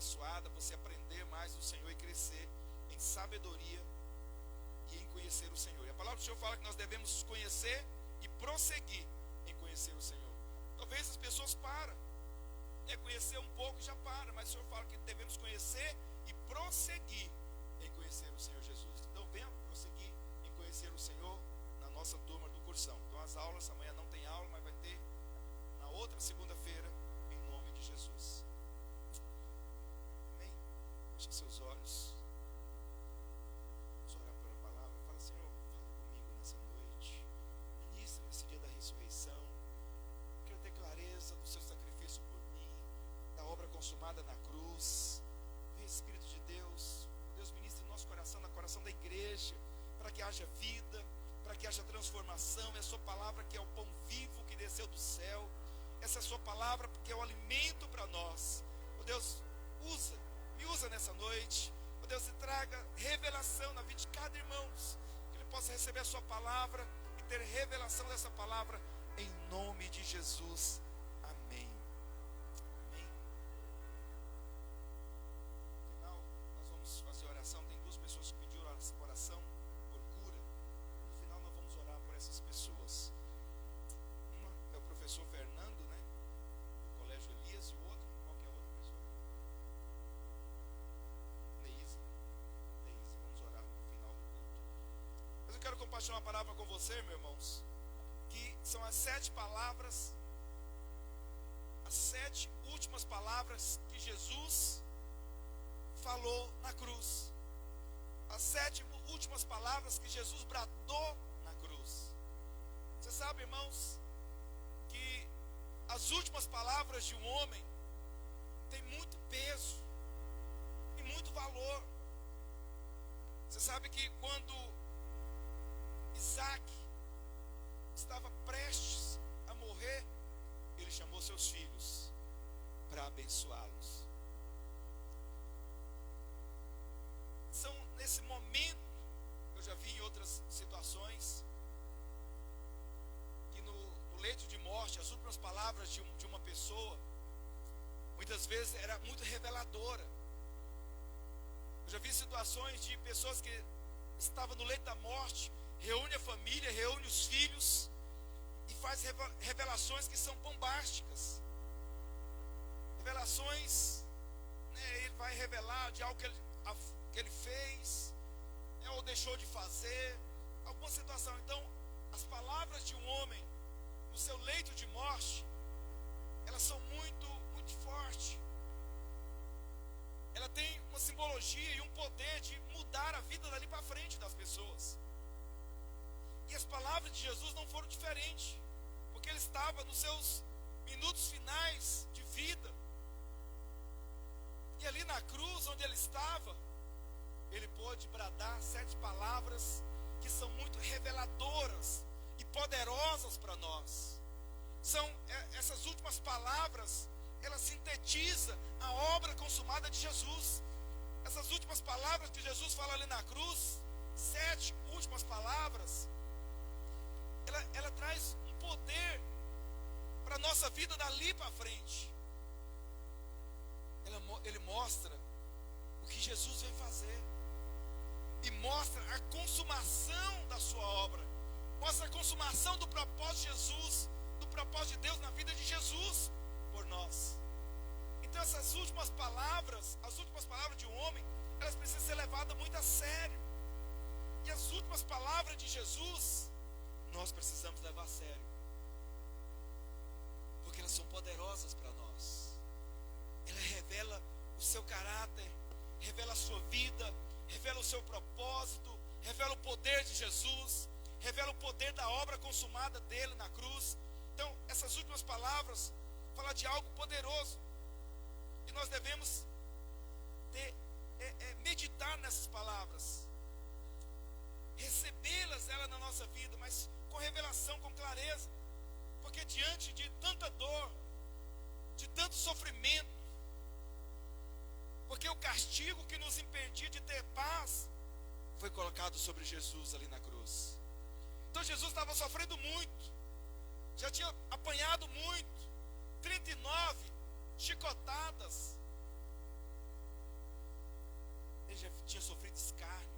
abençoada, você aprender mais do Senhor e crescer em sabedoria e em conhecer o Senhor. E a palavra do Senhor fala que nós devemos conhecer e prosseguir em conhecer o Senhor. Talvez as pessoas param, conhecer um pouco e já para, mas o Senhor fala que devemos conhecer e prosseguir em conhecer o Senhor Jesus. Então venha prosseguir em conhecer o Senhor na nossa turma do cursão. Então as aulas, amanhã não tem aula, mas vai ter na outra segunda-feira, em nome de Jesus. Amém? Feche seus olhos. Vamos orar pela palavra. Fala, Senhor, fala comigo nessa noite. Ministra nesse dia da ressurreição. Quero ter clareza do seu sacrifício por mim, da obra consumada na cruz. Vem, Espírito de Deus. Deus, ministra no nosso coração, no coração da igreja, para que haja vida, para que haja transformação. É a sua palavra que é o pão vivo que desceu do céu. Essa é a sua palavra que é o alimento para nós. Oh Deus, me usa nessa noite. Oh Deus, e traga revelação na vida de cada irmão, que ele possa receber a sua palavra e ter revelação dessa palavra em nome de Jesus. Amém. Amém. No final, nós vamos fazer oração. Tem duas pessoas que pediram oração por cura. No final, nós vamos orar por essas pessoas. Uma é o professor Fernando, né, do Colégio Elias, e o outro, qual que é a outra pessoa? Neise. Vamos orar no final do culto. Mas eu quero compartilhar uma palavra com você, meus irmãos, que são as 7 palavras, as 7 últimas palavras que Jesus falou na cruz. As 7 últimas palavras que Jesus bradou na cruz. Você sabe, irmãos, que as últimas palavras de um homem têm muito peso e muito valor. Você sabe que quando Isaac estava prestes a morrer, ele chamou seus filhos para abençoá-los. São nesse momento, eu já vi em outras situações, que no leito de morte, as últimas palavras de uma pessoa, muitas vezes era muito reveladora. Eu já vi situações de pessoas que estavam no leito da morte, reúne a família, reúne os filhos e faz revelações que são bombásticas. Revelações, né, ele vai revelar de algo que ele fez, né, ou deixou de fazer, alguma situação. Então, as palavras de um homem no seu leito de morte, elas são muito, muito fortes. Ela tem uma simbologia e um poder de mudar a vida dali para frente das pessoas. E as palavras de Jesus não foram diferentes, porque ele estava nos seus minutos finais de vida. E ali na cruz, onde ele estava, ele pôde bradar 7 palavras que são muito reveladoras e poderosas para nós. São essas últimas palavras, ela sintetiza a obra consumada de Jesus. Essas últimas palavras que Jesus fala ali na cruz, 7 últimas palavras, ela traz um poder para a nossa vida dali para frente. Ele mostra o que Jesus veio fazer. E mostra a consumação da sua obra. Mostra a consumação do propósito de Jesus, do propósito de Deus na vida de Jesus por nós. Então essas últimas palavras, as últimas palavras de um homem, elas precisam ser levadas muito a sério. E as últimas palavras de Jesus, nós precisamos levar a sério. Porque elas são poderosas para nós. Ela revela o seu caráter, revela a sua vida, revela o seu propósito, revela o poder de Jesus, revela o poder da obra consumada dele na cruz. Então, essas últimas palavras falam de algo poderoso. E nós devemos meditar nessas palavras, recebê-las na nossa vida, mas com revelação, com clareza. Porque diante de tanta dor, de tanto sofrimento, porque o castigo que nos impedia de ter paz foi colocado sobre Jesus ali na cruz. Então Jesus estava sofrendo muito, já tinha apanhado muito, 39 chicotadas, ele já tinha sofrido escárnio,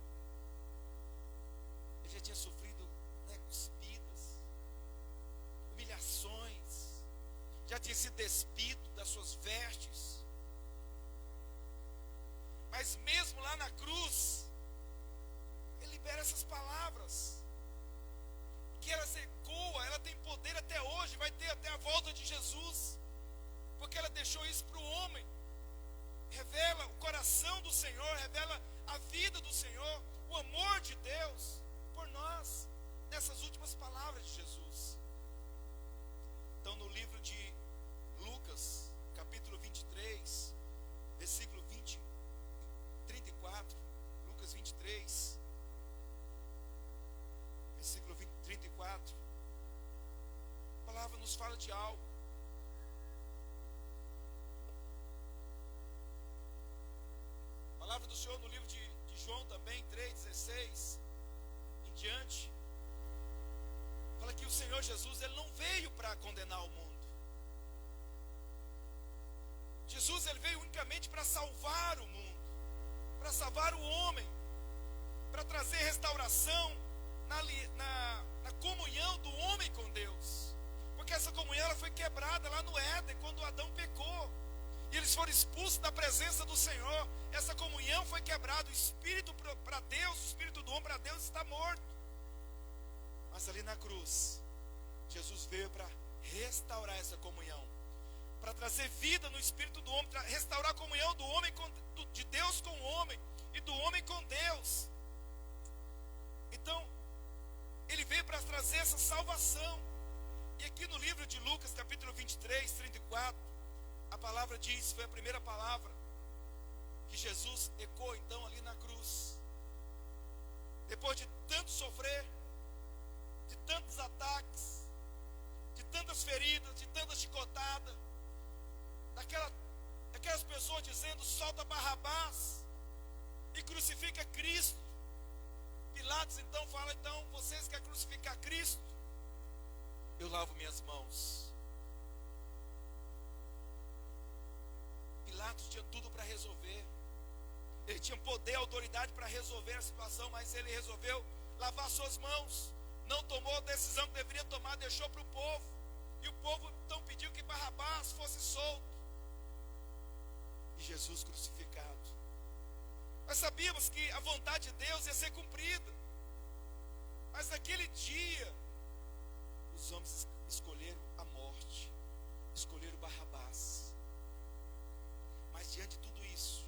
ele já tinha sofrido, né, cuspidas, humilhações, já tinha sido despido das suas vestes. Mas mesmo lá na cruz, ele libera essas palavras, que elas ecoam, ela tem poder até hoje, vai ter até a volta de Jesus, porque ela deixou isso para o homem. Revela o coração do Senhor, revela a vida do Senhor, o amor de Deus por nós, nessas últimas palavras de Jesus. Então, no livro de Lucas, capítulo 23, versículo 34, Lucas 23, versículo 34, a palavra nos fala de algo. A palavra do Senhor no livro de João também, 3,16 em diante, fala que o Senhor Jesus, ele não veio para condenar o mundo. Jesus, ele veio unicamente para salvar o mundo, para salvar o homem, para trazer restauração na comunhão do homem com Deus. Porque essa comunhão ela foi quebrada lá no Éden, quando Adão pecou, e eles foram expulsos da presença do Senhor. Essa comunhão foi quebrada, o espírito para Deus, o espírito do homem para Deus está morto. Mas ali na cruz, Jesus veio para restaurar essa comunhão, para trazer vida no espírito do homem, para restaurar a comunhão do homem de Deus com o homem e do homem com Deus. Então, ele veio para trazer essa salvação. E aqui no livro de Lucas, capítulo 23, 34, a palavra diz, foi a primeira palavra que Jesus ecoou então ali na cruz. Depois de tanto sofrer, de tantos ataques, de tantas feridas, de tanta chicotada, daquelas pessoas dizendo, solta Barrabás e crucifica Cristo. Pilatos então fala, então, vocês querem crucificar Cristo? Eu lavo minhas mãos. Pilatos tinha tudo para resolver. Ele tinha poder e autoridade para resolver a situação, mas ele resolveu lavar suas mãos. Não tomou a decisão que deveria tomar, deixou para o povo. E o povo então pediu que Barrabás fosse solto. E Jesus crucificado. Nós sabíamos que a vontade de Deus ia ser cumprida. Mas naquele dia, os homens escolheram a morte, escolheram Barrabás. Mas diante de tudo isso,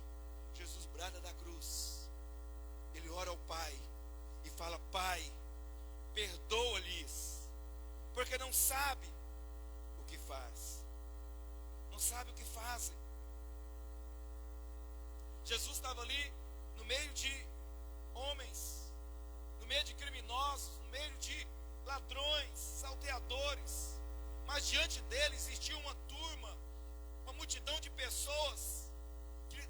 Jesus brada da cruz. Ele ora ao Pai e fala, Pai, perdoa-lhes, porque não sabe o que faz. Não sabe o que fazem. Jesus estava ali no meio de homens, no meio de criminosos, no meio de ladrões, salteadores, mas diante dele existia uma turma, uma multidão de pessoas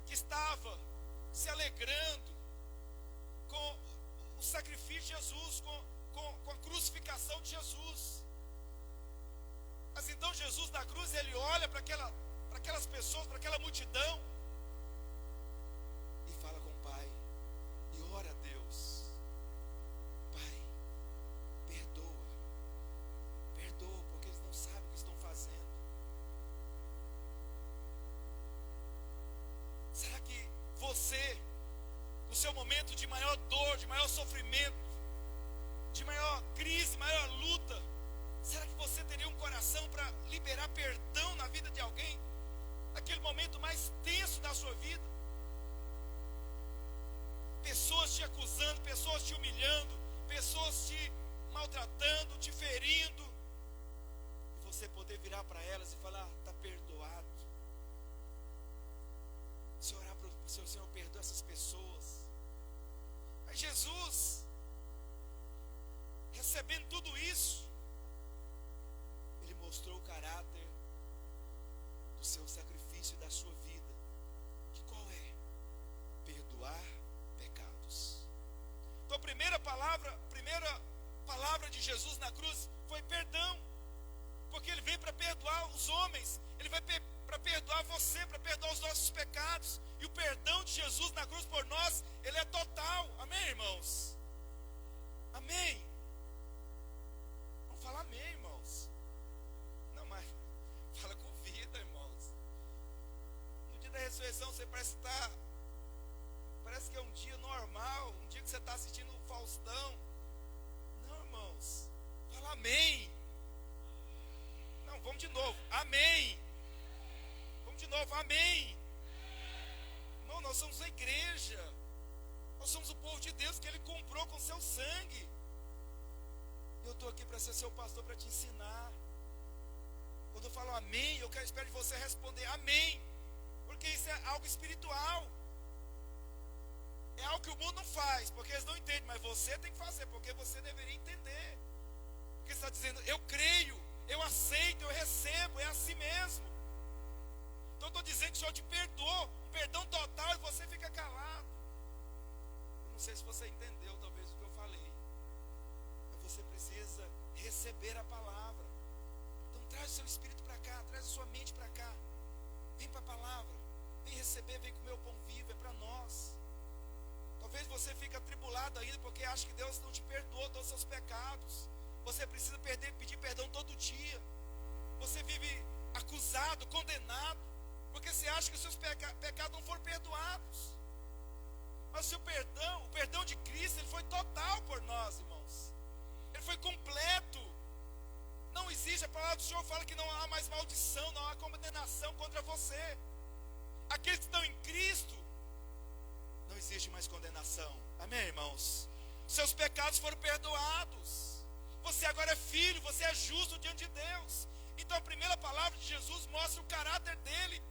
que estava se alegrando com o sacrifício de Jesus, com a crucificação de Jesus. Mas então Jesus na cruz, ele olha para aquelas pessoas, para aquela multidão, e fala com o Pai, e ora a Deus, Pai, perdoa, porque eles não sabem o que estão fazendo. Será que você, no seu momento de maior dor, de maior sofrimento, de maior crise, maior luta, será que você teria um coração para liberar perdão na vida de alguém, naquele momento mais tenso da sua vida? Pessoas te acusando, pessoas te humilhando, pessoas te maltratando, te ferindo, e você poder virar para elas e falar, está perdoado. Se orar para o Senhor, perdoa essas pessoas. Mas Jesus, recebendo tudo isso, ele mostrou o caráter do seu sacrifício e da sua vida. Que qual é? Perdoar pecados. Então a primeira palavra de Jesus na cruz foi perdão. Porque ele veio para perdoar os homens, ele veio para perdoar você, para perdoar os nossos pecados. E o perdão de Jesus na cruz por nós, ele é total. Amém, irmãos? Amém? Vamos falar amém, irmãos? Não, mas fala com vida, irmãos. No dia da ressurreição você parece que é um dia normal, um dia que você está assistindo o Faustão. Não, irmãos, fala amém. Não, vamos de novo, amém. Vamos de novo, amém. Irmão, nós somos a igreja. Nós somos o povo de Deus que Ele comprou com seu sangue. Eu estou aqui para ser seu pastor, para te ensinar. Quando eu falo amém, eu espero de você responder amém. Porque isso é algo espiritual. É algo que o mundo não faz, porque eles não entendem. Mas você tem que fazer, porque você deveria entender. Porque você está dizendo, eu creio, eu aceito, eu recebo, é assim mesmo. Então eu estou dizendo que o Senhor te perdoou, um perdão total, e você fica calado. Eu não sei se você entendeu talvez o que eu falei. Mas você precisa receber a palavra. Então traz o seu espírito para cá, traz a sua mente para cá. Vem para a palavra, vem receber, vem comer o pão vivo, é para nós. Talvez você fique atribulado ainda porque acha que Deus não te perdoou todos os seus pecados. Você precisa pedir perdão todo dia. Você vive acusado, condenado, porque você acha que os seus pecados não foram perdoados. Mas o perdão de Cristo, ele foi total por nós, irmãos. Ele foi completo. Não existe, a palavra do Senhor fala que não há mais maldição, não há condenação contra você. Aqueles que estão em Cristo, não existe mais condenação. Amém, irmãos? Seus pecados foram perdoados. Você agora é filho, você é justo diante de Deus. Então a primeira palavra de Jesus mostra o caráter dele.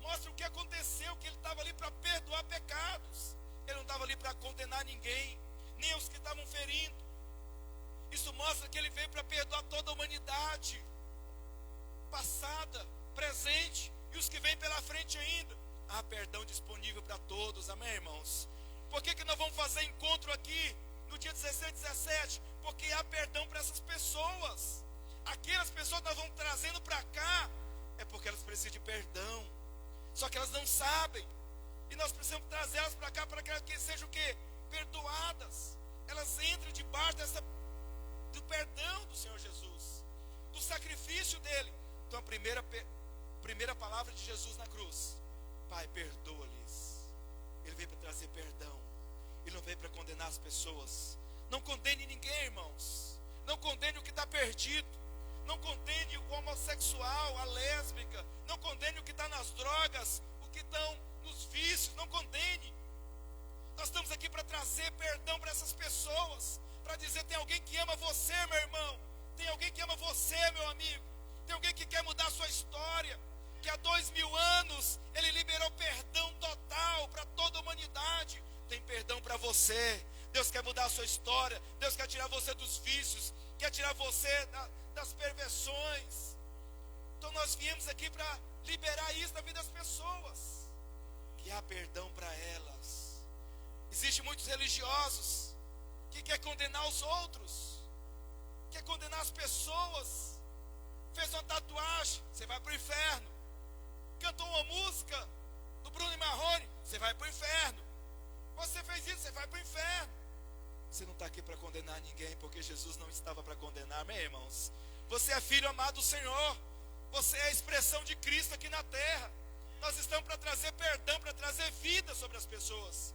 Mostra o que aconteceu, que ele estava ali para perdoar pecados. Ele não estava ali para condenar ninguém, nem os que estavam ferindo. Isso mostra que ele veio para perdoar toda a humanidade, passada, presente, e os que vêm pela frente ainda. Há perdão disponível para todos, amém, irmãos? Por que nós vamos fazer encontro aqui no dia 16 e 17? Porque há perdão para essas pessoas. Aquelas pessoas que nós vamos trazendo para cá, é porque elas precisam de perdão. Só que elas não sabem. E nós precisamos trazer elas para cá, para que elas sejam o quê? Perdoadas. Elas entrem debaixo do perdão do Senhor Jesus, do sacrifício dele. Então a primeira palavra de Jesus na cruz: Pai, perdoa-lhes. Ele veio para trazer perdão. Ele não veio para condenar as pessoas. Não condene ninguém, irmãos. Não condene o que está perdido. Não condene o homossexual, a lésbica. Não condene o que está nas drogas, o que estão nos vícios. Não condene. Nós estamos aqui para trazer perdão para essas pessoas. Para dizer, tem alguém que ama você, meu irmão. Tem alguém que ama você, meu amigo. Tem alguém que quer mudar a sua história. Que há 2000 anos ele liberou perdão total para toda a humanidade. Tem perdão para você. Deus quer mudar a sua história. Deus quer tirar você dos vícios. Quer tirar você das perversões. Então nós viemos aqui para liberar isso na vida das pessoas. Que há perdão para elas. Existem muitos religiosos que quer condenar os outros. Quer condenar as pessoas. Fez uma tatuagem, você vai para o inferno. Cantou uma música do Bruno e Marrone, você vai para o inferno. Você fez isso, você vai para o inferno. Você não está aqui para condenar ninguém, porque Jesus não estava para condenar, amém, irmãos? Você é filho amado do Senhor. Você é a expressão de Cristo aqui na terra. Nós estamos para trazer perdão, para trazer vida sobre as pessoas.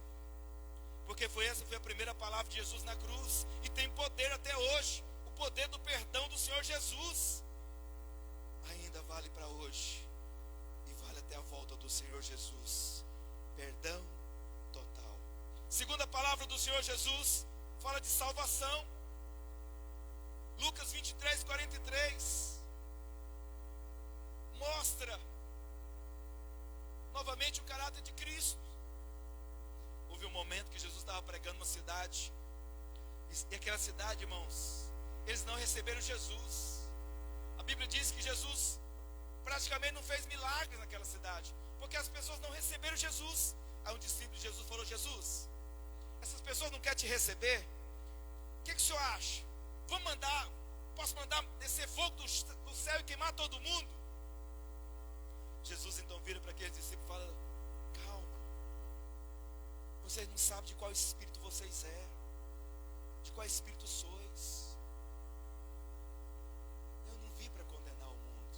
Porque essa foi a primeira palavra de Jesus na cruz. E tem poder até hoje. O poder do perdão do Senhor Jesus ainda vale para hoje. E vale até a volta do Senhor Jesus. Perdão total. Segunda palavra do Senhor Jesus fala de salvação. Lucas 23, 43. Mostra novamente o caráter de Cristo. Houve um momento que Jesus estava pregando numa cidade. E aquela cidade, irmãos, eles não receberam Jesus. A Bíblia diz que Jesus praticamente não fez milagres naquela cidade, porque as pessoas não receberam Jesus. Aí um discípulo de Jesus falou: Jesus, essas pessoas não querem te receber? O que o senhor acha? Posso mandar descer fogo do céu e queimar todo mundo? Jesus então vira para aqueles discípulos e fala: calma, vocês não sabem de qual espírito vocês de qual espírito sois. Eu não vim para condenar o mundo,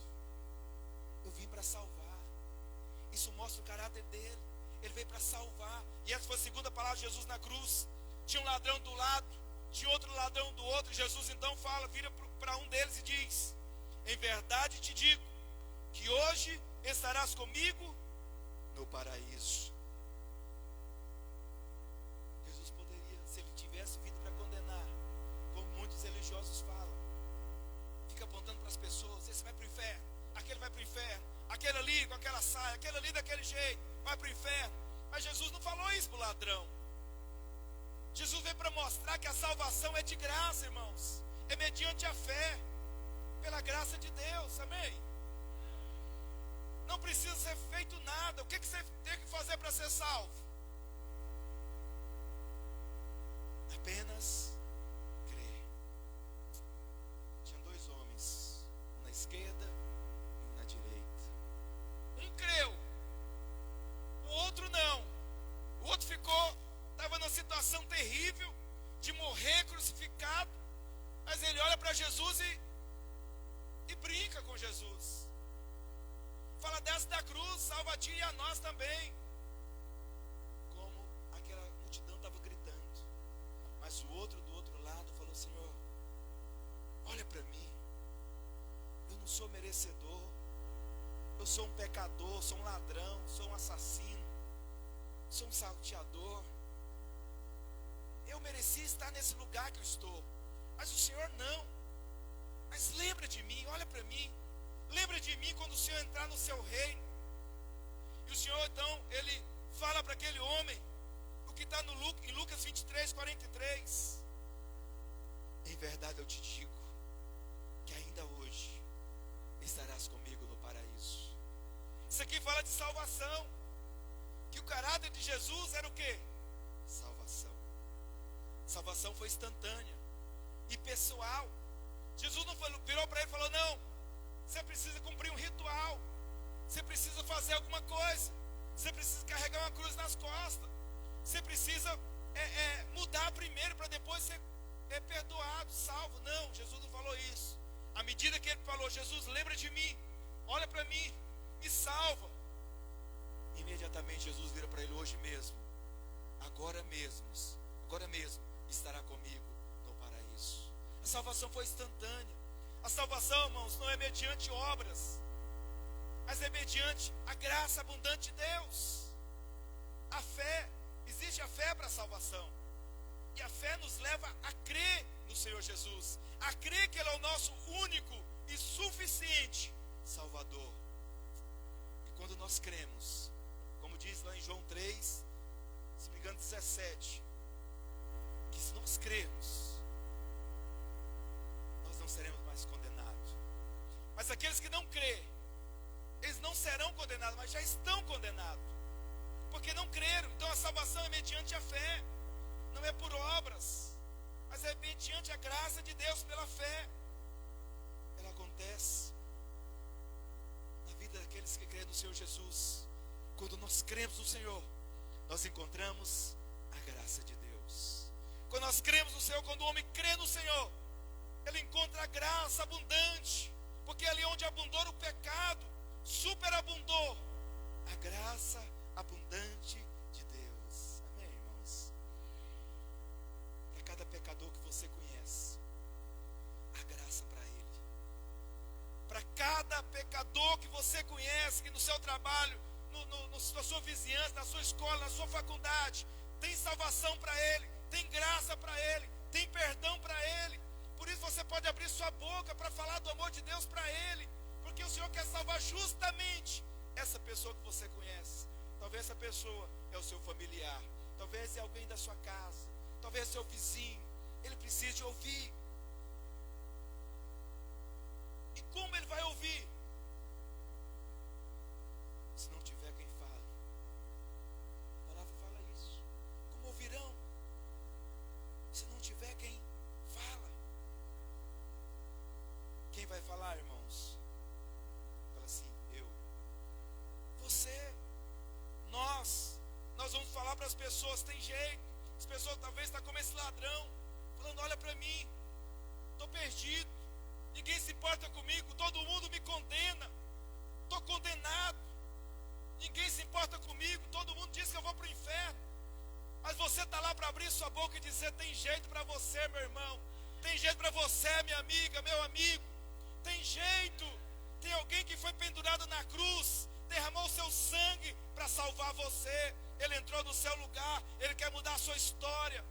eu vim para salvar. Isso mostra o caráter dele. Ele veio para salvar. E essa foi a segunda palavra de Jesus na cruz. Tinha um ladrão do lado, tinha outro ladrão do outro. E Jesus então vira para um deles e diz: em verdade te digo, que hoje estarás comigo no paraíso. Jesus poderia, se ele tivesse vindo para condenar, como muitos religiosos falam, fica apontando para as pessoas: esse vai para o inferno, aquele vai para o inferno, aquele ali com aquela saia, aquele ali daquele jeito, vai para o inferno. Mas Jesus não falou isso para o ladrão. Jesus veio para mostrar que a salvação é de graça, irmãos. É mediante a fé, pela graça de Deus, amém? Não precisa ser feito nada. O que você tem que fazer para ser salvo? Apenas crer. Tinha dois homens, um na esquerda e um na direita. Um creu, o outro não. O outro estava numa situação terrível de morrer crucificado, mas ele olha para Jesus e brinca com Jesus. Fala: desce da cruz, salva a ti e a nós também. Como aquela multidão estava gritando. Mas o outro do outro lado falou: Senhor, olha para mim, eu não sou merecedor, eu sou um pecador, sou um ladrão, sou um assassino, sou um salteador. Eu merecia estar nesse lugar que eu estou, mas o Senhor não. Mas lembra de mim, olha para mim, lembra de mim quando o Senhor entrar no seu reino. E o Senhor então, ele fala para aquele homem o que está em Lucas 23, 43. Em verdade eu te digo, que ainda hoje estarás comigo no paraíso. Isso aqui fala de salvação. Que o caráter de Jesus era o quê? Salvação. Salvação foi instantânea e pessoal. Jesus não virou para ele e falou: não, você precisa cumprir um ritual, você precisa fazer alguma coisa, você precisa carregar uma cruz nas costas, você precisa mudar primeiro para depois ser perdoado, salvo. Não, Jesus não falou isso. À medida que ele falou: Jesus, lembra de mim, olha para mim, me salva, imediatamente Jesus vira para ele: hoje mesmo, agora mesmo estará comigo no paraíso. A salvação foi instantânea. A salvação, irmãos, não é mediante obras, mas é mediante a graça abundante de Deus. A fé, existe a fé para a salvação. E a fé nos leva a crer no Senhor Jesus, a crer que Ele é o nosso único e suficiente Salvador. E quando nós cremos, como diz lá em João 3, se me engano 17, que se nós crermos, nós não seremos mais condenados. Mas aqueles que não crêem, eles não serão condenados, mas já estão condenados, porque não creram. Então a salvação é mediante a fé, não é por obras, mas é mediante a graça de Deus pela fé. Ela acontece na vida daqueles que creem no Senhor Jesus. Quando nós cremos no Senhor, nós encontramos a graça de Deus. Quando nós cremos no Senhor, quando o homem crê no Senhor, ele encontra a graça abundante, porque ali onde abundou o pecado, superabundou a graça abundante de Deus. Amém, irmãos? Para cada pecador que você conhece, a graça para ele. Para cada pecador que você conhece, que no seu trabalho, na sua vizinhança, na sua escola, na sua faculdade, tem salvação para ele, tem graça para ele, tem perdão para ele. Por isso você pode abrir sua boca para falar do amor de Deus para ele, porque o Senhor quer salvar justamente essa pessoa que você conhece. Talvez essa pessoa é o seu familiar, talvez é alguém da sua casa, talvez é seu vizinho. Ele precisa ouvir. E como ele vai ouvir? Se não tiver quem fale. A palavra fala isso. Como ouvirão se não tiver quem fala? Quem vai falar, irmãos? Fala assim: eu. vamos falar para as pessoas, tem jeito. As pessoas talvez estão como esse ladrão, falando, olha para mim, estou perdido, ninguém se importa comigo, todo mundo me condena, estou condenado, ninguém se importa comigo, todo mundo diz que eu vou para o inferno. Mas você está lá para abrir sua boca e dizer, tem jeito para você, meu irmão, tem jeito para você, minha amiga, meu amigo, tem jeito. Tem alguém que foi pendurado na cruz, derramou o seu sangue para salvar você. Ele entrou no seu lugar, ele quer mudar a sua história.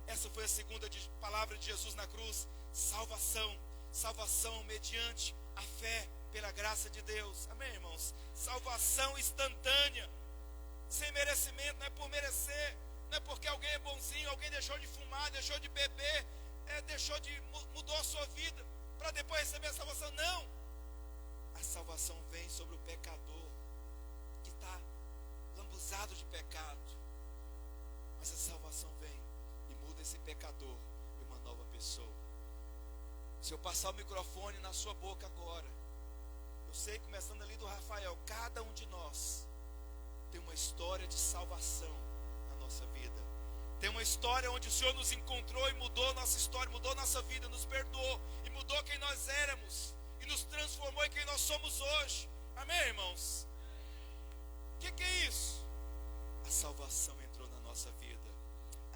Essa foi a segunda palavra de Jesus na cruz, salvação. Salvação mediante a fé, pela graça de Deus. Amém, irmãos? Salvação instantânea, sem merecimento, não é por merecer, não é porque alguém é bonzinho, alguém deixou de fumar, deixou de beber, mudou a sua vida, para depois receber a salvação. Não, a salvação vem sobre o pecador, que está lambuzado de pecado, mas a salvação vem e muda esse pecador em uma nova pessoa. Se eu passar o microfone na sua boca agora, eu sei, começando ali do Rafael, cada um de nós tem uma história de salvação na nossa vida. Tem uma história onde o Senhor nos encontrou e mudou nossa história, mudou nossa vida, nos perdoou e mudou quem nós éramos e nos transformou em quem nós somos hoje. Amém, irmãos? O que é isso? A salvação entrou na nossa vida.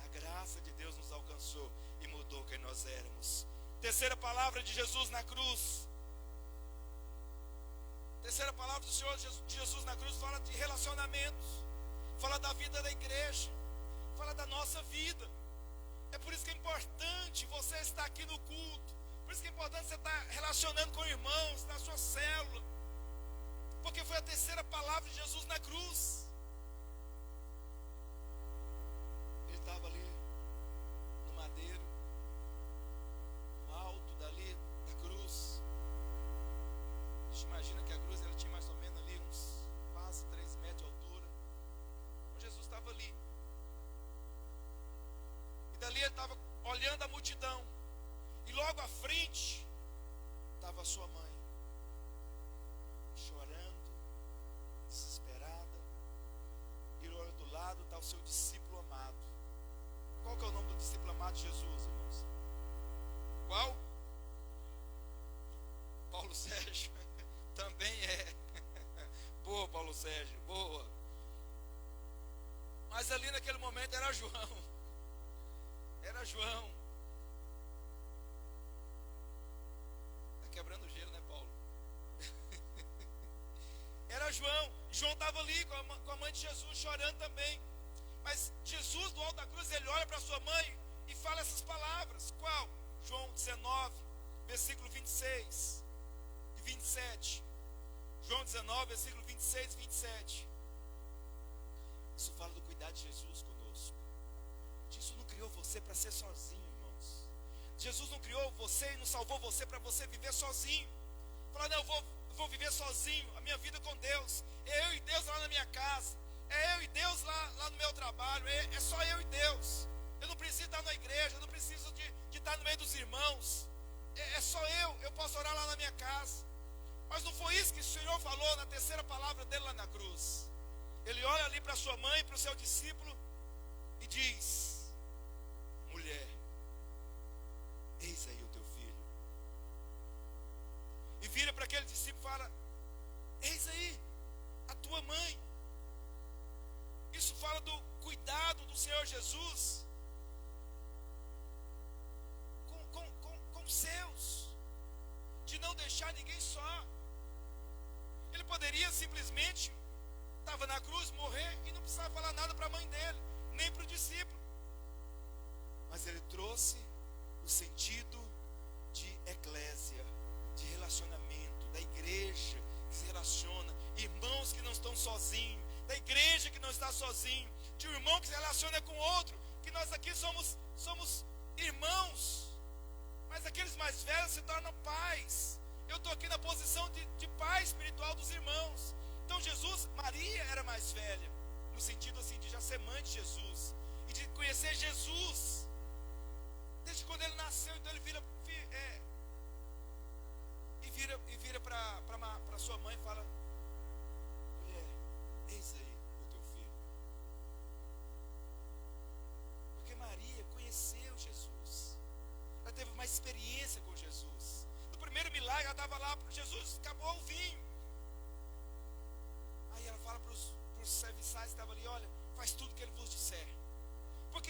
A graça de Deus nos alcançou e mudou quem nós éramos. Terceira palavra de Jesus na cruz. Terceira palavra do Senhor Jesus na cruz fala de relacionamentos, fala da vida da igreja, fala da nossa vida. É por isso que é importante você estar aqui no culto, por isso que é importante você estar relacionando com irmãos na sua célula, porque foi a terceira palavra de Jesus na cruz. Ele estava ali no madeiro, no alto dali da cruz. A gente imagina que a cruz ela tinha mais ou menos ali uns quase 3 metros de altura. Então Jesus estava ali. E dali ele estava olhando a multidão. E logo à frente estava a sua mãe, chorando, desesperada. E do lado está o seu discípulo amado. Qual que é o nome do discípulo amado de Jesus, irmãos? Qual? Paulo Sérgio. Também é. Boa, Paulo Sérgio, boa. Mas ali naquele momento era João. Era João. Está quebrando o gelo, né, Paulo? Era João. João estava ali com a mãe de Jesus chorando também. Mas Jesus, do alto da cruz, ele olha para sua mãe e fala essas palavras. Qual? João 19, versículo 26 e 27. João 19, versículo 26 e 27. Isso fala do cuidado de Jesus conosco. Jesus não criou você para ser sozinho, irmãos. Jesus não criou você e não salvou você para você viver sozinho. Falar, não, eu vou viver sozinho, a minha vida com Deus. É eu e Deus lá na minha casa. É eu e Deus lá no meu trabalho. É só eu e Deus. Eu não preciso estar na igreja, eu não preciso de estar no meio dos irmãos. É só eu posso orar lá na minha casa. Mas não foi isso que o Senhor falou na terceira palavra dele lá na cruz. Ele olha ali para sua mãe, para o seu discípulo e diz: mulher, eis aí o teu filho. E vira para aquele discípulo e fala: eis aí a tua mãe. Isso fala do cuidado do Senhor Jesus com os seus, de não deixar ninguém só. Ele poderia simplesmente estava na cruz, morrer e não precisava falar nada para a mãe dele, nem para o discípulo. Mas ele trouxe o sentido de eclésia, de relacionamento, da igreja que se relaciona, irmãos que não estão sozinhos, da igreja que não está sozinho, de um irmão que se relaciona com outro, que nós aqui somos irmãos, mas aqueles mais velhos se tornam pais. Eu estou aqui na posição de pai espiritual dos irmãos. Então Maria era mais velha, no sentido assim de já ser mãe de Jesus e de conhecer Jesus desde quando ele nasceu. Então ele vira para sua mãe e fala: mulher, eis aí o teu filho.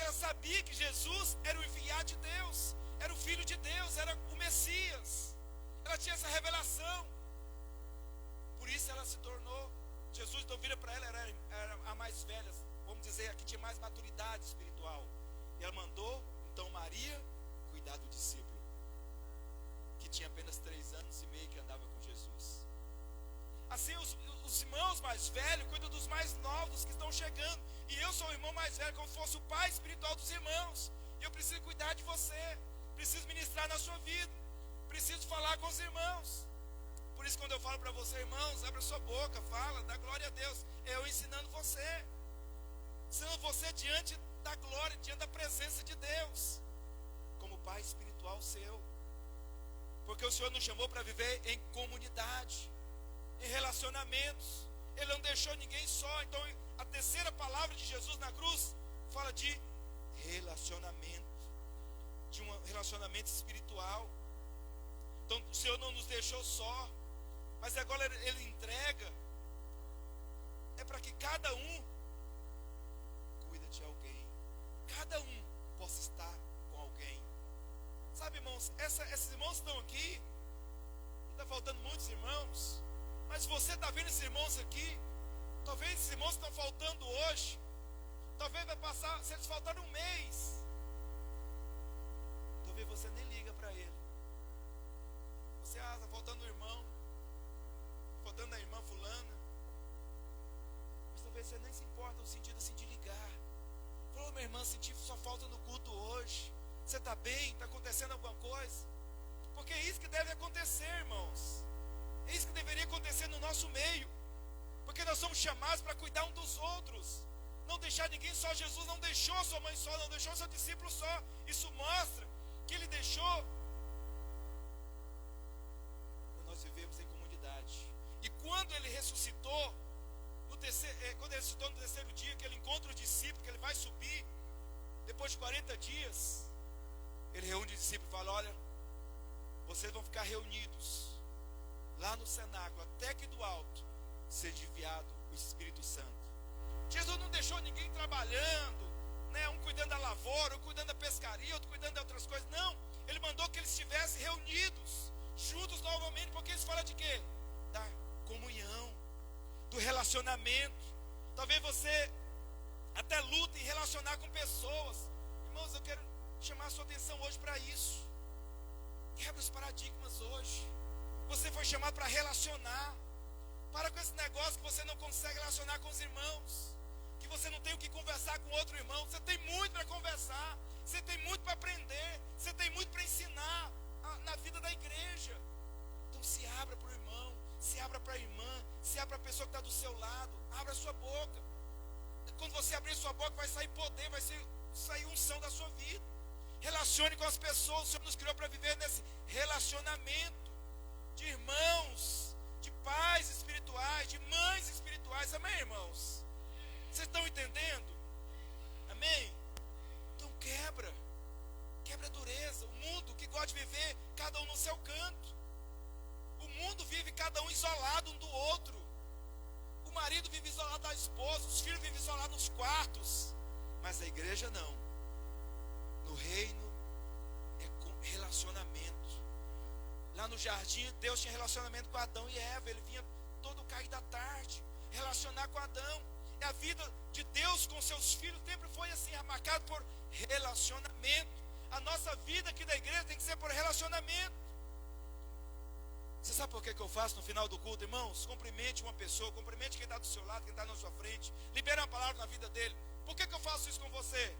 ela sabia que Jesus era o enviado de Deus, era o Filho de Deus, era o Messias. Ela tinha essa revelação. Por isso ela se tornou, Jesus então vira para ela, era a mais velha, vamos dizer, a que tinha mais maturidade espiritual. E ela mandou, então, Maria cuidar do discípulo, que tinha apenas 3 anos e meio que andava com Jesus. Assim, os irmãos mais velhos cuidam dos mais novos que estão chegando. E eu sou o irmão mais velho, como se fosse o pai espiritual dos irmãos. E eu preciso cuidar de você, preciso ministrar na sua vida, preciso falar com os irmãos. Por isso, quando eu falo para você, irmãos, abre a sua boca, fala, dá glória a Deus. É eu ensinando você, ensinando você diante da glória, diante da presença de Deus, como pai espiritual seu. Porque o Senhor nos chamou para viver em comunidade, em relacionamentos. Ele não deixou ninguém só. Então, a terceira palavra de Jesus na cruz fala de relacionamento, de um relacionamento espiritual. Então, o Senhor não nos deixou só, mas agora Ele entrega, é para que cada um cuida de alguém, cada um possa estar com alguém. Sabe, irmãos, esses irmãos estão aqui, está faltando muitos irmãos, mas você está vendo esses irmãos aqui, talvez esses irmãos estão faltando hoje, talvez vai passar, se eles faltarem um mês, talvez você nem liga para ele. Você, está faltando um irmão, faltando a irmã fulana, mas talvez você nem se importa no sentido assim de ligar. Falou, minha irmã, senti só falta no culto hoje. Você está bem? Está acontecendo alguma coisa? Porque é isso que deve acontecer, irmãos. É isso que deveria acontecer no nosso meio. Porque nós somos chamados para cuidar um dos outros. Não deixar ninguém só. Jesus não deixou a sua mãe só, não deixou seu discípulo só. Isso mostra que Ele deixou para nós vivermos em comunidade. E quando Ele ressuscitou, quando Ele ressuscitou no terceiro dia, que Ele encontra o discípulo, que Ele vai subir, depois de 40 dias, Ele reúne os discípulos e fala, olha, vocês vão ficar reunidos lá no cenáculo, até que do alto seja enviado o Espírito Santo. Jesus não deixou ninguém trabalhando, né, um cuidando da lavoura, um cuidando da pescaria, outro cuidando de outras coisas. Não, Ele mandou que eles estivessem reunidos, juntos novamente, porque eles falam de quê? Da comunhão, do relacionamento. Talvez você até luta em relacionar com pessoas. Irmãos, eu quero chamar a sua atenção hoje para isso. Quebra os paradigmas hoje. Você foi chamado para relacionar. Para com esse negócio que você não consegue relacionar com os irmãos, que você não tem o que conversar com outro irmão. Você tem muito para conversar, você tem muito para aprender, você tem muito para ensinar na vida da igreja. Então se abra para o irmão, se abra para a irmã, se abra para a pessoa que está do seu lado. Abra a sua boca. Quando você abrir sua boca, vai sair poder, vai sair unção da sua vida. Relacione com as pessoas. O Senhor nos criou para viver nesse relacionamento de irmãos, de pais espirituais, de mães espirituais. Amém, irmãos? Vocês estão entendendo? Amém? Então quebra a dureza. O mundo que gosta de viver cada um no seu canto. O mundo vive cada um isolado um do outro. O marido vive isolado da esposa, os filhos vivem isolados nos quartos. Mas a igreja não. No reino é com relacionamento. Lá no jardim, Deus tinha relacionamento com Adão e Eva. Ele vinha todo cair da tarde, relacionar com Adão. E a vida de Deus com seus filhos sempre foi assim, marcado por relacionamento. A nossa vida aqui da igreja tem que ser por relacionamento. Você sabe por que eu faço no final do culto, irmãos? Cumprimente uma pessoa, cumprimente quem está do seu lado, quem está na sua frente. Libera uma palavra na vida dele. Por que eu faço isso com você?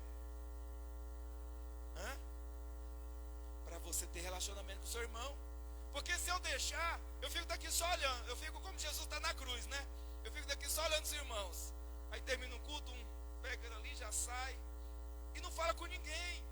Para você ter relacionamento com o seu irmão. Porque se eu deixar, eu fico daqui só olhando. Eu fico como Jesus está na cruz, né? Eu fico daqui só olhando os irmãos. Aí termina um culto, um pega ali, já sai. E não fala com ninguém.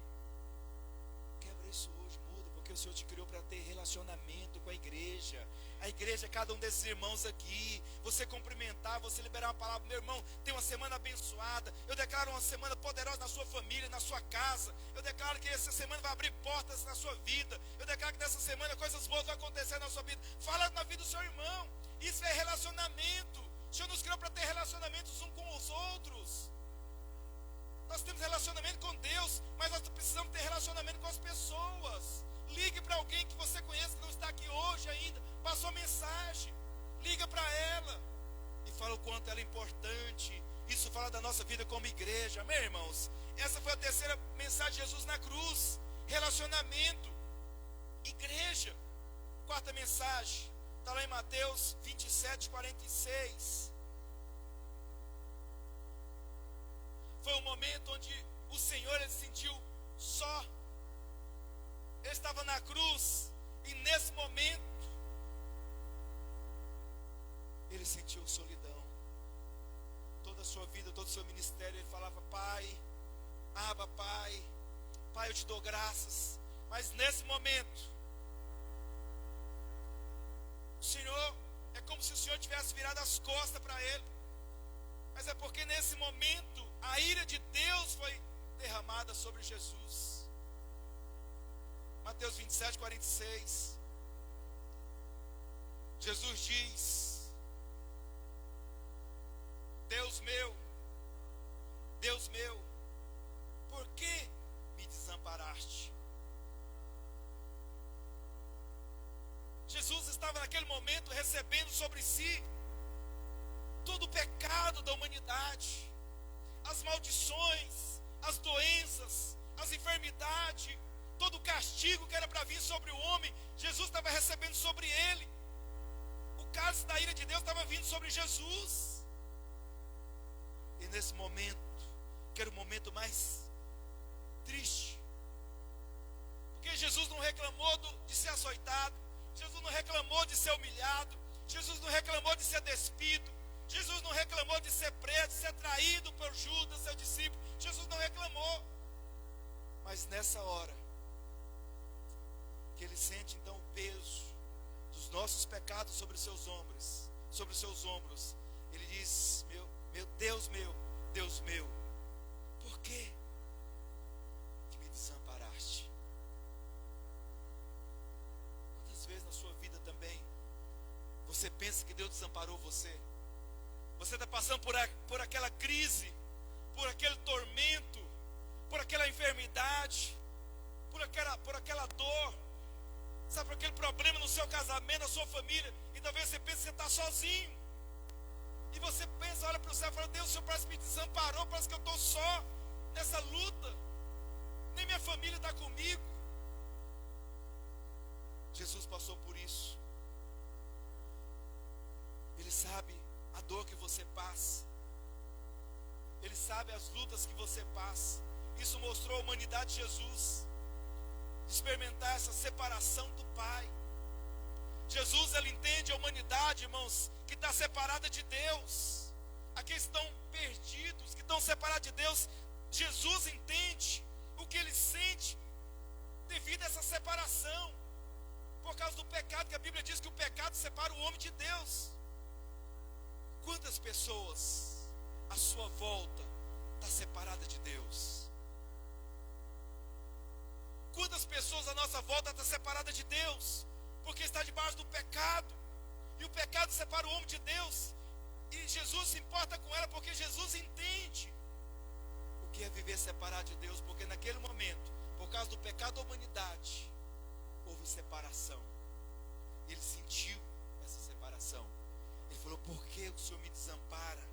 Quebra isso hoje, muda. Porque o Senhor te criou para ter relacionamento com a igreja. A igreja é cada um desses irmãos aqui. Você cumprimentar, você liberar uma palavra. Meu irmão, tem uma semana abençoada. Eu declaro uma semana poderosa na sua família, na sua casa. Eu declaro que essa semana vai abrir portas na sua vida. Eu declaro que nessa semana coisas boas vão acontecer na sua vida. Fala na vida do seu irmão. Isso é relacionamento. O Senhor nos criou para ter relacionamentos uns com os outros. Nós temos relacionamento com Deus, mas nós precisamos ter relacionamento com as pessoas. Ligue para alguém que você conhece, que não está aqui hoje ainda. Passou a mensagem. Liga para ela. E fala o quanto ela é importante. Isso fala da nossa vida como igreja. Amém, irmãos? Essa foi a terceira mensagem de Jesus na cruz. Relacionamento. Igreja. Quarta mensagem. Está lá em Mateus 27, 46. Foi um momento onde o Senhor ele se sentiu só. Ele estava na cruz. E nesse momento ele sentiu solidão. Toda a sua vida, todo o seu ministério, ele falava: Pai, Abba, Pai, Pai, eu te dou graças. Mas nesse momento, o Senhor, é como se o Senhor tivesse virado as costas para ele. Mas é porque nesse momento, a ira de Deus foi derramada sobre Jesus. Mateus 27, 46. Jesus diz: Deus meu, por que me desamparaste? Jesus estava naquele momento recebendo sobre si todo o pecado da humanidade, as maldições, as doenças, as enfermidades, todo o castigo que era para vir sobre o homem, Jesus estava recebendo sobre ele. O cálice da ira de Deus estava vindo sobre Jesus. E nesse momento, que era o momento mais triste, porque Jesus não reclamou de ser açoitado, Jesus não reclamou de ser humilhado, Jesus não reclamou de ser despido, Jesus não reclamou de ser preso, de ser traído por Judas, seu discípulo. Jesus não reclamou. Mas nessa hora, que ele sente então o peso dos nossos pecados sobre os seus ombros, ele diz: meu Deus meu, Deus meu, por que me desamparaste? Quantas vezes na sua vida também você pensa que Deus desamparou você? Você está passando por aquela crise, por aquele tormento, por aquela enfermidade, por aquela dor, sabe, por aquele problema no seu casamento, na sua família, e talvez você pense que você está sozinho. E você pensa, olha para o céu e fala: Deus, o Senhor parece que me desamparou, parece que eu estou só nessa luta, nem minha família está comigo. Jesus passou por isso. Ele sabe a dor que você passa, ele sabe as lutas que você passa. Isso mostrou a humanidade de Jesus, experimentar essa separação do Pai. Jesus, ele entende a humanidade, irmãos, que está separada de Deus. Aqueles que estão perdidos, que estão separados de Deus, Jesus entende o que ele sente devido a essa separação, por causa do pecado, que a Bíblia diz que o pecado separa o homem de Deus. Quantas pessoas à sua volta está separada de Deus? Quantas pessoas à nossa volta está separada de Deus? Porque está debaixo do pecado. E o pecado separa o homem de Deus. E Jesus se importa com ela porque Jesus entende o que é viver separado de Deus. Porque naquele momento, por causa do pecado da humanidade, houve separação. Ele sentiu essa separação. Ele falou: por que o Senhor me desampara?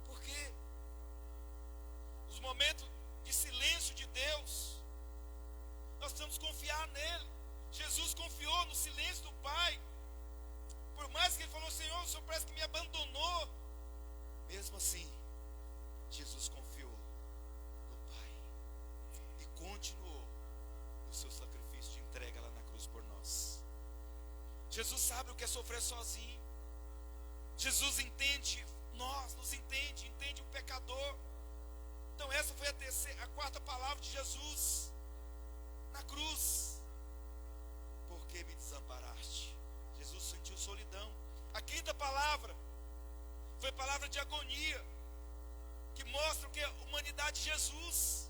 Por quê? Os momentos de silêncio de Deus, nós precisamos confiar nele. Jesus confiou no silêncio do Pai. Por mais que ele falou: Senhor, o Senhor parece que me abandonou, mesmo assim, Jesus confiou no Pai e continuou no seu sacrifício de entrega lá na cruz por nós. Jesus sabe o que é sofrer sozinho. Jesus entende nos entende o pecador. Então essa foi a quarta palavra de Jesus na cruz. Por que me desamparaste? Jesus sentiu solidão. A quinta palavra foi palavra de agonia, que mostra o que é a humanidade de Jesus.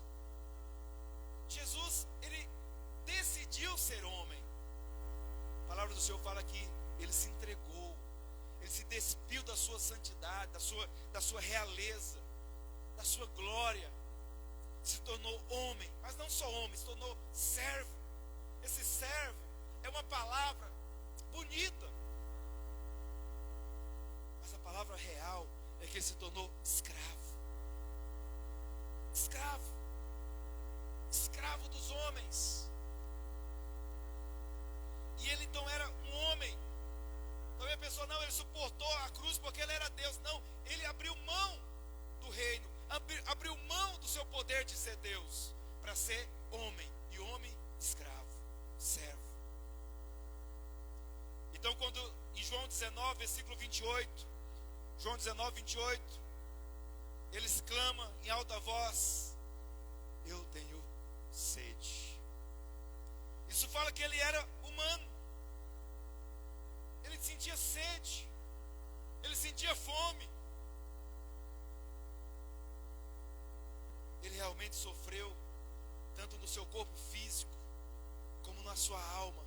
Jesus, ele decidiu ser homem. A palavra do Senhor fala que ele se entregou, ele se despiu da sua santidade, da sua realeza. da sua glória, se tornou homem, mas não só homem, se tornou servo. Esse servo é uma palavra bonita, mas a palavra real é que ele se tornou escravo. Escravo. Escravo dos homens. E ele então era um homem. Talvez a pessoa, não, ele suportou a cruz porque ele era Deus. Não, ele abriu mão do reino, abriu mão do seu poder de ser Deus, para ser homem, e homem escravo, servo. Então quando em João 19, versículo 28, João 19, 28, ele exclama em alta voz: eu tenho sede. Isso fala que ele era humano. Ele sentia sede, ele sentia fome. Ele realmente sofreu, tanto no seu corpo físico, como na sua alma.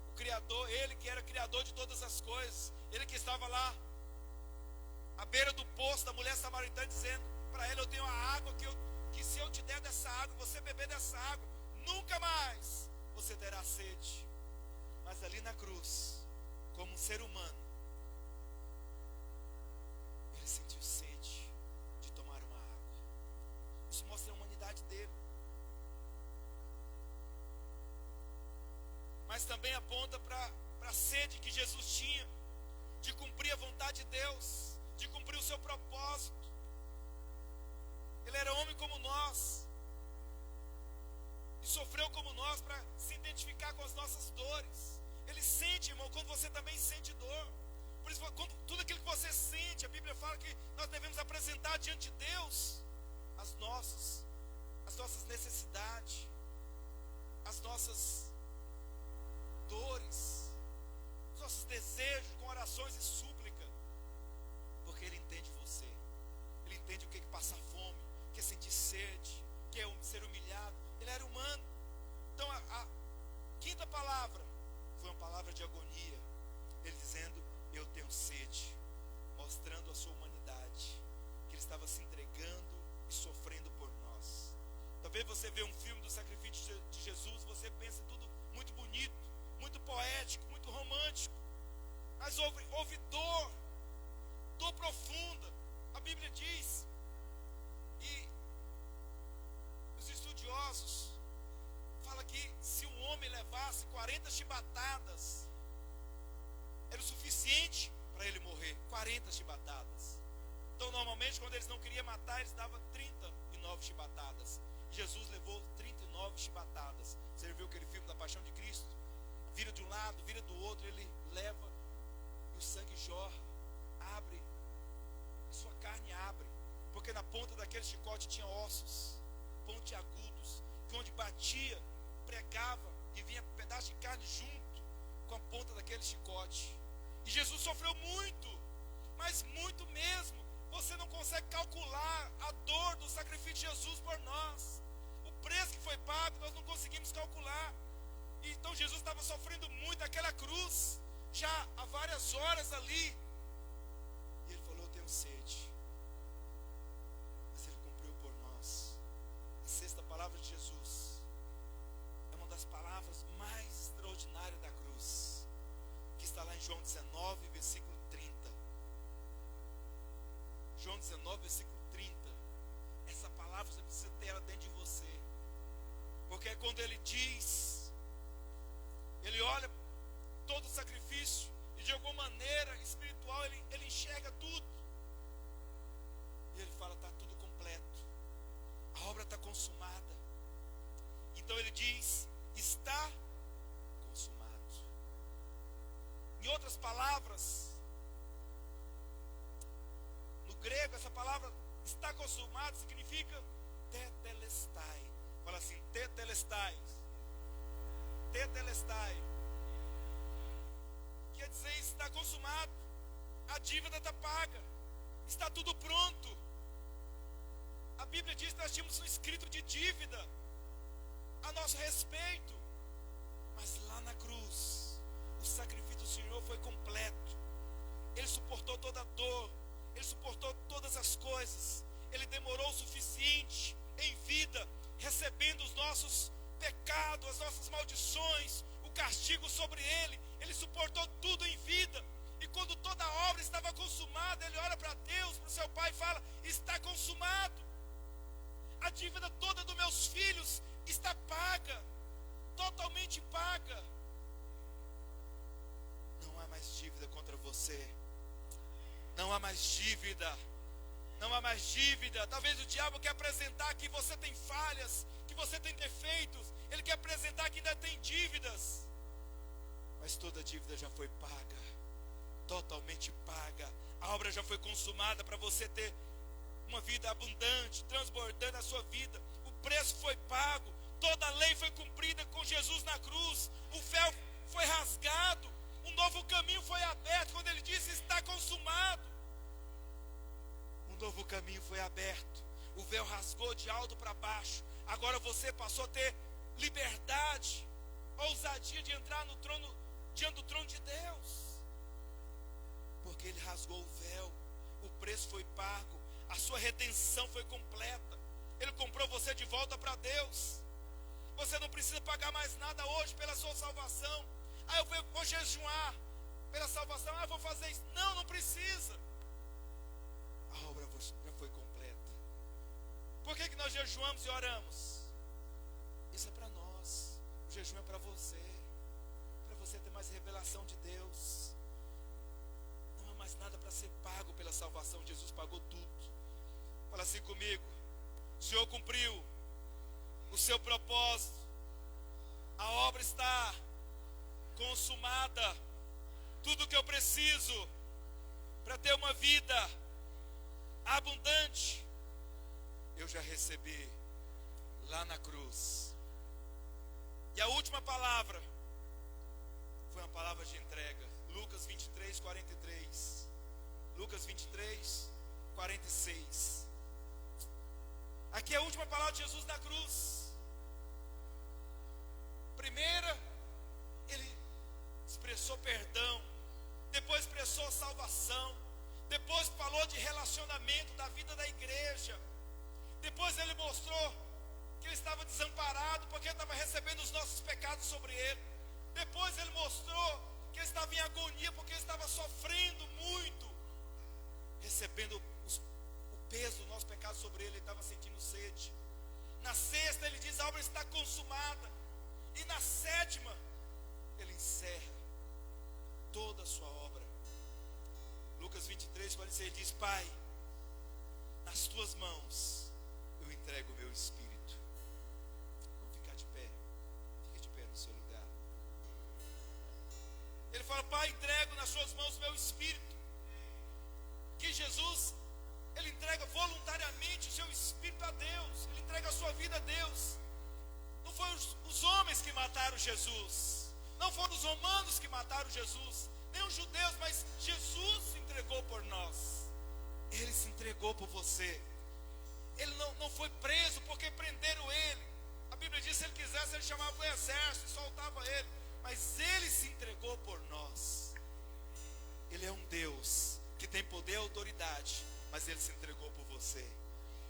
O Criador, ele que era Criador de todas as coisas, ele que estava lá, à beira do poço da mulher samaritana, dizendo para ele: eu tenho a água que se eu te der dessa água, você beber dessa água, nunca mais você terá sede. Mas ali na cruz, como um ser humano, ele sentiu sede de tomar uma água. Isso mostra a humanidade dele. Mas também aponta para a sede que Jesus tinha de cumprir a vontade de Deus, de cumprir o seu propósito. Ele era homem como nós, e sofreu como nós para se identificar com as nossas dores. Ele sente, irmão, quando você também sente dor. Por isso, tudo aquilo que você sente, a Bíblia fala que nós devemos apresentar diante de Deus as nossas necessidades, as nossas dores, os nossos desejos, com orações e súplica, porque Ele entende você. Ele entende o que é passar fome, o que é sentir sede, o que é ser humilhado. Ele era humano. Então a quinta palavra foi uma palavra de agonia. Ele dizendo: eu tenho sede, mostrando a sua humanidade, que ele estava se entregando e sofrendo por nós. Talvez você vê um filme do sacrifício de Jesus, você pensa tudo muito bonito, muito poético, muito romântico, mas houve dor profunda. A Bíblia diz, e os estudiosos falam que se um homem levasse 40 chibatadas, era o suficiente para ele morrer. 40 chibatadas. Então normalmente quando eles não queriam matar, eles davam 39 chibatadas. Jesus levou 39 chibatadas. Você viu aquele filme da Paixão de Cristo? Vira de um lado, vira do outro, ele leva e o sangue jorra, abre, a sua carne abre, porque na ponta daquele chicote tinha ossos pontiagudos, que onde batia, pregava e vinha um pedaço de carne junto com a ponta daquele chicote. E Jesus sofreu muito, mas muito mesmo. Você não consegue calcular a dor do sacrifício de Jesus por nós. O preço que foi pago, nós não conseguimos calcular. E então Jesus estava sofrendo muito aquela cruz, já há várias horas ali. E ele falou: eu tenho sede. Mas ele cumpriu por nós. A sexta palavra de Jesus é uma das palavras mais extraordinárias da cruz, que está lá em João 19, versículo 30. João 19, versículo 30. Essa palavra você precisa ter ela dentro de você, porque é quando ele diz, ele olha todo o sacrifício e de alguma maneira espiritual ele enxerga tudo, e ele fala: está tudo completo, a obra está consumada. Então ele diz: está consumado. Em outras palavras, no grego, essa palavra está consumado significa tetelestai. Fala assim: tetelestai. Tetelestai. Quer dizer, está consumado. A dívida está paga. Está tudo pronto. A Bíblia diz que nós tínhamos um escrito de dívida a nosso respeito. Mas lá na cruz, o sacrifício do Senhor foi completo. Ele suportou toda a dor, ele suportou coisas. Ele demorou o suficiente em vida, recebendo os nossos pecados, as nossas maldições, o castigo sobre ele. Ele suportou tudo em vida. E quando toda a obra estava consumada, ele olha para Deus, para o seu pai e fala: está consumado. A dívida toda dos meus filhos está paga, totalmente paga. Não há mais dívida contra você. Não há mais dívida. Não há mais dívida. Talvez o diabo quer apresentar que você tem falhas, que você tem defeitos. Ele quer apresentar que ainda tem dívidas. Mas toda dívida já foi paga, totalmente paga. A obra já foi consumada para você ter uma vida abundante, transbordando a sua vida. O preço foi pago. Toda a lei foi cumprida com Jesus na cruz. O véu foi rasgado. Um novo caminho foi aberto. Quando ele disse: está consumado, um novo caminho foi aberto. O véu rasgou de alto para baixo. Agora você passou a ter liberdade, ousadia de entrar no trono, diante do trono de Deus, porque ele rasgou o véu. O preço foi pago. A sua redenção foi completa. Ele comprou você de volta para Deus. Você não precisa pagar mais nada hoje pela sua salvação. Ah, eu vou jejuar pela salvação. Ah, vou fazer isso. Não, não precisa. A obra já foi completa. Por que nós jejuamos e oramos? Isso é para nós. O jejum é para você. Para você ter mais revelação de Deus. Não há mais nada para ser pago pela salvação. Jesus pagou tudo. Fala assim comigo: o Senhor cumpriu o seu propósito. A obra está consumada. Tudo que eu preciso para ter uma vida abundante, eu já recebi lá na cruz. E a última palavra foi uma palavra de entrega. Lucas 23, 43. Lucas 23, 46. Aqui é a última palavra de Jesus na cruz. Primeira, ele expressou perdão. Depois expressou salvação. Depois falou de relacionamento, da vida da igreja. Depois ele mostrou que ele estava desamparado, porque ele estava recebendo os nossos pecados sobre ele. Depois ele mostrou que ele estava em agonia, porque ele estava sofrendo muito, recebendo o peso do nosso pecado sobre ele. Ele estava sentindo sede. Na sexta ele diz: a obra está consumada. E na sétima ele encerra toda a sua obra. Lucas 23, 46 diz: Pai, nas tuas mãos eu entrego o meu espírito. Vamos ficar de pé. Fique de pé no seu lugar. Ele fala: Pai, entrego nas suas mãos o meu espírito. Que Jesus, ele entrega voluntariamente o seu espírito a Deus. Ele entrega a sua vida a Deus. Não foram os homens que mataram Jesus. Não foram os romanos que mataram Jesus. Nem os judeus, mas Jesus se entregou por nós. Ele se entregou por você. Ele não foi preso porque prenderam ele. A Bíblia diz que se ele quisesse, ele chamava o exército e soltava ele. Mas ele se entregou por nós. Ele é um Deus que tem poder e autoridade, mas ele se entregou por você.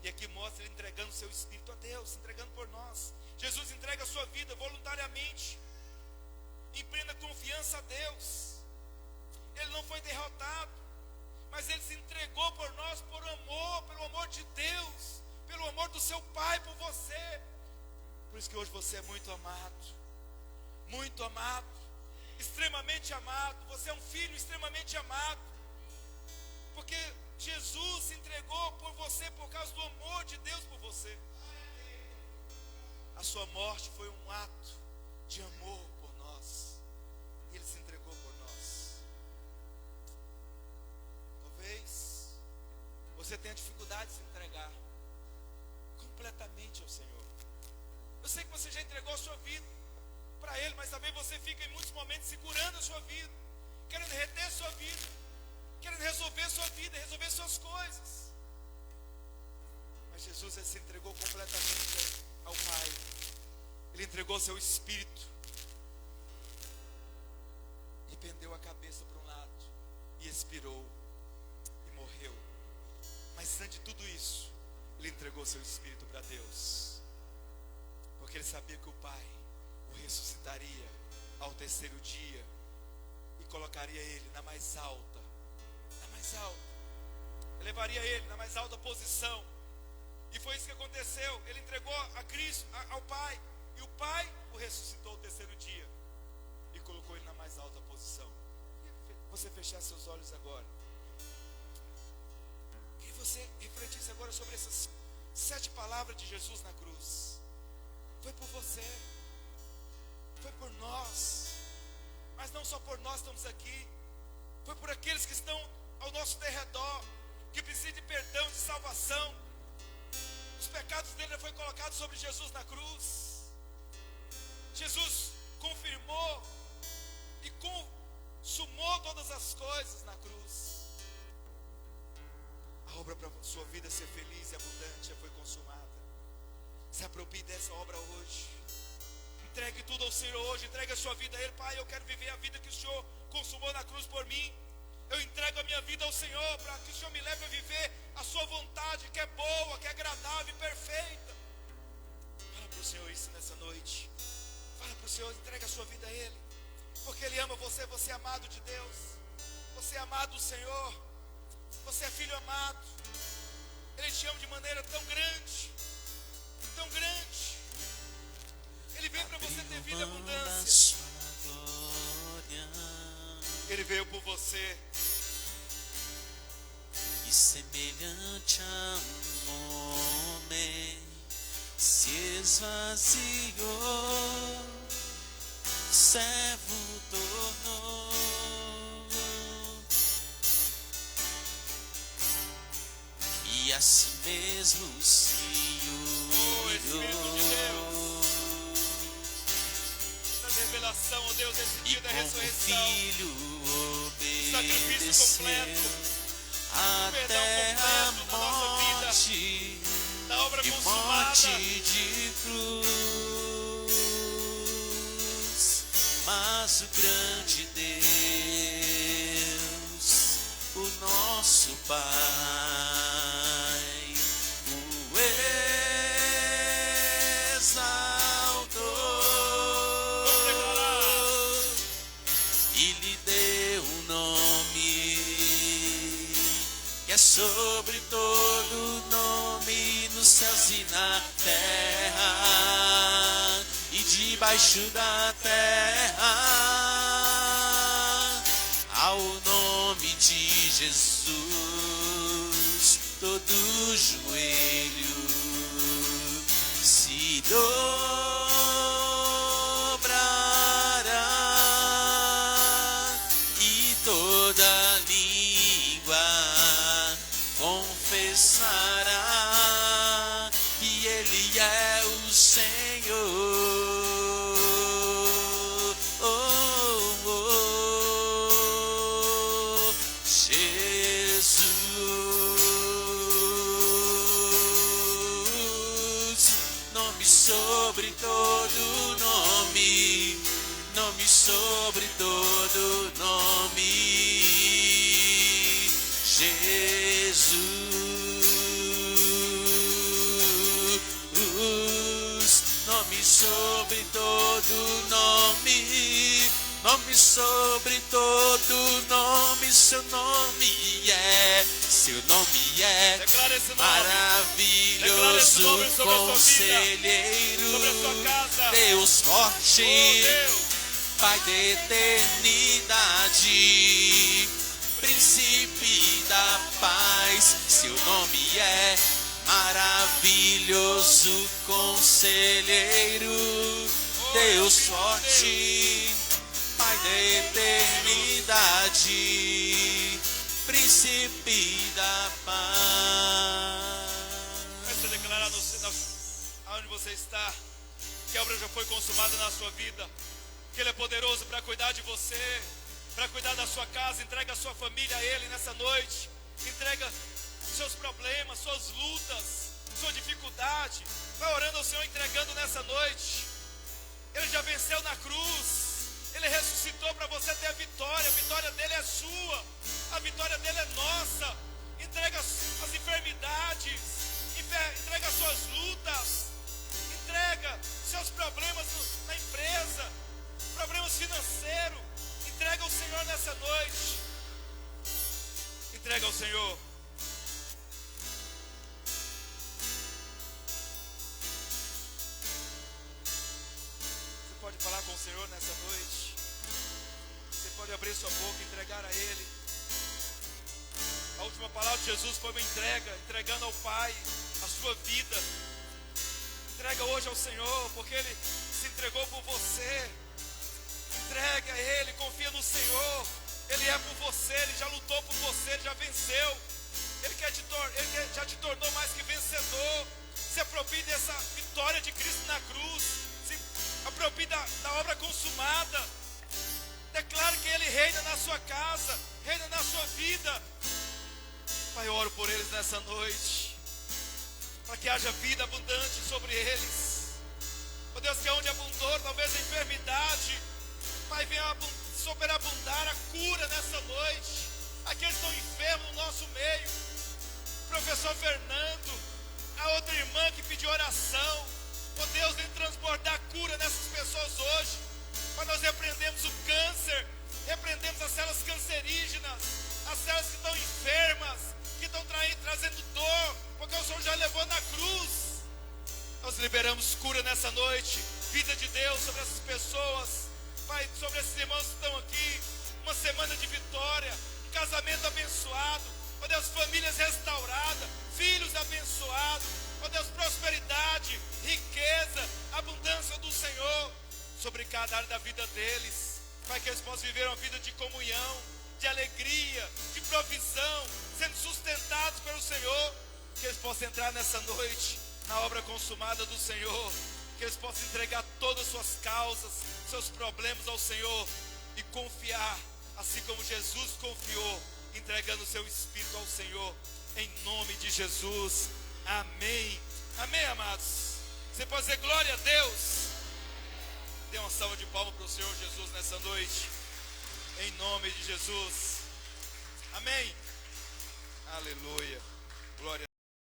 E aqui mostra ele entregando o seu espírito a Deus, se entregando por nós. Jesus entrega a sua vida voluntariamente. Empreenda confiança a Deus. Ele não foi derrotado, mas ele se entregou por nós por amor, pelo amor de Deus, pelo amor do seu Pai por você. Por isso que hoje você é muito amado, extremamente amado. Você é um filho extremamente amado, porque Jesus se entregou por você por causa do amor de Deus por você. A sua morte foi um ato de amor por nós. Ele se entregou por nós. Talvez você tenha dificuldade de se entregar completamente ao Senhor. Eu sei que você já entregou a sua vida para Ele, mas também você fica em muitos momentos segurando a sua vida, querendo reter a sua vida, querendo resolver a sua vida, resolver suas coisas. Mas Jesus, ele se entregou completamente ao Pai. Ele entregou seu espírito e pendeu a cabeça para um lado e expirou e morreu. Mas antes de tudo entregou seu espírito para Deus, porque ele sabia que o Pai o ressuscitaria ao terceiro dia e colocaria ele na mais alta, elevaria ele na mais alta posição. E foi isso que aconteceu. Ele entregou a Cristo, ao Pai, e o Pai o ressuscitou ao terceiro dia e colocou ele na mais alta posição. Você fechar seus olhos agora e você refletisse agora sobre essas 7 palavras de Jesus na cruz. Foi por você, foi por nós, mas não só por nós estamos aqui, foi por aqueles que estão ao nosso derredor, que precisam de perdão, de salvação. Os pecados dele foram colocados sobre Jesus na cruz. Jesus confirmou e consumou todas as coisas na cruz. A obra para a sua vida ser feliz e abundante já foi consumada. Se aproprie dessa obra hoje. Entregue tudo ao Senhor hoje. Entregue a sua vida a Ele. Pai, eu quero viver a vida que o Senhor consumou na cruz por mim. Eu entrego a minha vida ao Senhor, para que o Senhor me leve a viver a sua vontade, que é boa, que é agradável e perfeita. Fala para o Senhor isso nessa noite. Fala para o Senhor, entregue a sua vida a Ele, porque Ele ama você. Você é amado de Deus, você é amado do Senhor, você é filho amado. Ele te ama de maneira tão grande, tão grande. Ele veio para você ter vida e abundância. Ele veio por você. E semelhante a um homem se esvaziou, servo tornou, e a si mesmo se humilhou. Revelação, ó Deus, esse dia da ressurreição, filho sacrifício completo, até a morte, da obra e consumada, morte de cruz. Mas o grande Deus, o nosso Pai, o exaltou. Sobre todo nome nos céus e na terra e debaixo da terra, ao nome de Jesus todo joelho se dobrará e toda língua confessará que Ele é o Senhor. Jesus, nome sobre todo nome, nome sobre todo nome. Jesus, nome sobre todo nome, nome sobre todo nome. Seu nome é maravilhoso, conselheiro, Deus forte, Pai da eternidade, príncipe da paz. Seu nome é maravilhoso, conselheiro, Deus forte, Pai da eternidade, príncipe da paz. Essa declarar aonde você está, que a obra já foi consumada na sua vida, que Ele é poderoso para cuidar de você, para cuidar da sua casa. Entrega a sua família a Ele nessa noite. Entrega seus problemas, suas lutas, sua dificuldade. Vai orando ao Senhor, entregando nessa noite. Ele já venceu na cruz. Ele ressuscitou para você ter a vitória. A vitória dele é sua, a vitória dele é nossa. Entrega as enfermidades, entrega as Senhor nessa noite. Você pode abrir sua boca e entregar a Ele. A última palavra de Jesus foi uma entrega, entregando ao Pai a sua vida. Entrega hoje ao Senhor, porque Ele se entregou por você. Entrega a Ele, confia no Senhor. Ele é por você, Ele já lutou por você, Ele já venceu. Ele já te tornou mais que vencedor. Se aproprie dessa vitória de Cristo na cruz. Se aproprie da obra consumada. Declare que Ele reina na sua casa, reina na sua vida. Pai, eu oro por eles nessa noite, para que haja vida abundante sobre eles. Ó Deus, que onde abundou talvez a enfermidade, Pai, venha superabundar a cura nessa noite. Aqueles que estão enfermos no nosso meio, o professor Fernando, a outra irmã que pediu oração. Ó Deus, vem transbordar cura nessas pessoas hoje. Mas nós repreendemos o câncer, repreendemos as células cancerígenas, as células que estão enfermas, que estão trazendo dor, porque o Senhor já levou na cruz. Nós liberamos cura nessa noite, vida de Deus sobre essas pessoas, Pai, sobre esses irmãos que estão aqui. Uma semana de vitória, um casamento abençoado, ó Deus, famílias restauradas, filhos abençoados, ó Deus, prosperidade, riqueza, abundância do Senhor sobre cada área da vida deles. Pai, que eles possam viver uma vida de comunhão, de alegria, de provisão, sendo sustentados pelo Senhor. Que eles possam entrar nessa noite na obra consumada do Senhor. Que eles possam entregar todas as suas causas, seus problemas ao Senhor e confiar, assim como Jesus confiou, entregando o seu Espírito ao Senhor, em nome de Jesus. Amém. Amém, amados. Você pode dizer glória a Deus. Dê uma salva de palmas para o Senhor Jesus nessa noite, em nome de Jesus. Amém. Aleluia. Glória a